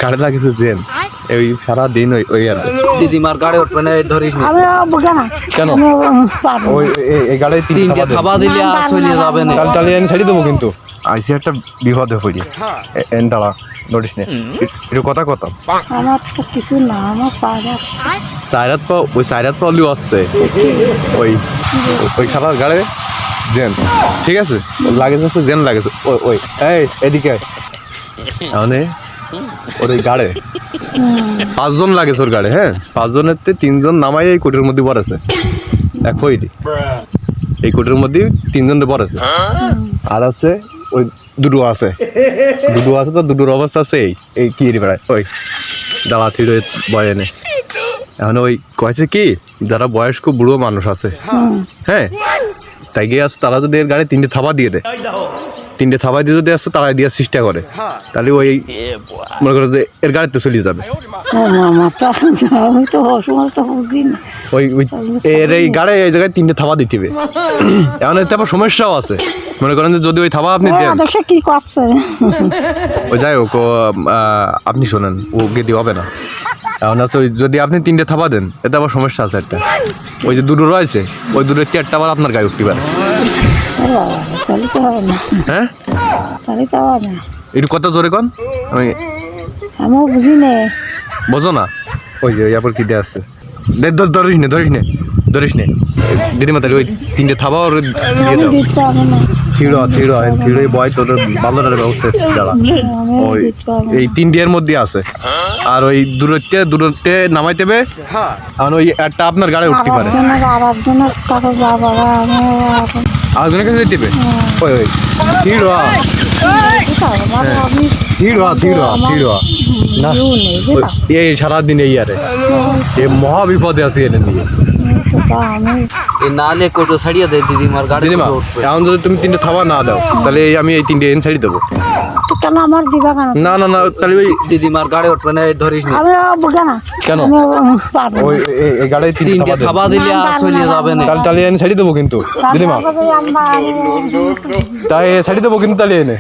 গাড়ি লাগিয়েছে জেন ওই সারা দিন ওই আর দিদিমার গাড়ি উঠবে না ধরিস না আমি বুঝা না কেন ওই এই গাড়ি তিনটে থাবা দিলে আর চলে যাবে না তাহলে আমি ছাড়ি দেবো কিন্তু আইসি একটা বিপদে পড়ি এন দাঁড়া নোটিস নে একটু কথা কথা আমার তো কিছু না আমার সাইরাত পা ওই সাইরাত পালিও আসছে ওই ওই সারা গাড়ি জেন ঠিক আছে লাগেছে জেন লাগেছে ওই ওই এই এদিকে মানে ওর এই গাড়ে 5 জন লাগেছে ওর গাড়ে হ্যাঁ 5 জনের 3 জন নামাই এই কোটের মধ্যে পড়েছে দেখো এই কোটের মধ্যে 3 জন পড়েছে আর আছে ওই দুটো আছে তো দুটোর অবস্থা আছে এই কি রে বেড়ায় ওই দাঁড়া থিড়ে বয়ে নে এখন ওই কয়েছে কি যারা বয়স্ক বুড়ো মানুষ আছে হ্যাঁ তাই গিয়ে আসে তারা যদি এর গাড়ি 3টে থাবা দিয়ে দেয় 3টে থাবা দিয়ে যদি আসছে তারা দেওয়ার চেষ্টা করে তাহলে ওই মনে করো যে এর গাড়িতে চলে যাবে আমি তো সমস্ত বুঝি না ওই এর এই গাড়ি এই জায়গায় 3টে থাবা দিতে হবে এখন এতে আবার সমস্যাও আছে মনে করেন যে যদি ওই থাবা আপনি দেন দেখছে কি করছে ওই যাই হোক আপনি শোনেন ওকে দিয়ে হবে না এখন আছে ওই যদি আপনি 3টে থাবা দেন এতে আবার সমস্যা আছে একটা ওই যে দুটো রয়েছে ওই দুটো 4টা আবার আপনার গায়ে উঠতে পারে তাহলে তো হবে না হ্যাঁ তাহলে তো হবে না একটু কত জোরে কন আমি আমিও বুঝি না বোঝো না ওই যে ইয়ারপর কি দিয়ে আসছে ধরিস নে দিদিমা তাহলে ওই 3টে থাবা ওর দিয়ে দাও দিতে হবে না থিড়ো বয় তোর বাল্যটার ব্যবস্থা দাঁড়া ওই এই 3টির মধ্যে আছে আর ওই দূরত্বে নামাইতে হবে আর ওই একটা আপনার গাড়ি উঠতে পারে আরেকজনের কাছে যাবো আরেকজনের কাছে যেতে হবে ওই ওই থিড়ো না এই সারাদিন এই আরে এ মহা বিপদে আছে এনে নিয়ে এই নালে কোটো ছাড়িয়ে দেয় দিদিমার গাড়ি দিদিমা এখন যদি তুমি 3টে থাবা না দাও তাহলে আমি এই 3টে এন ছাড়ি দেবো কেন আমার দিবা কেন না তাহলে ওই দিদিমার গাড়ি উঠবে না ধরিস না আমি বুঝা না কেন ওই এই গাড়ি 3টে থাবা দিলে আর চলে যাবে না তাহলে এনে ছাড়ি দেবো কিন্তু দিদিমা তাই ছাড়ি দেবো কিন্তু তাহলে এনে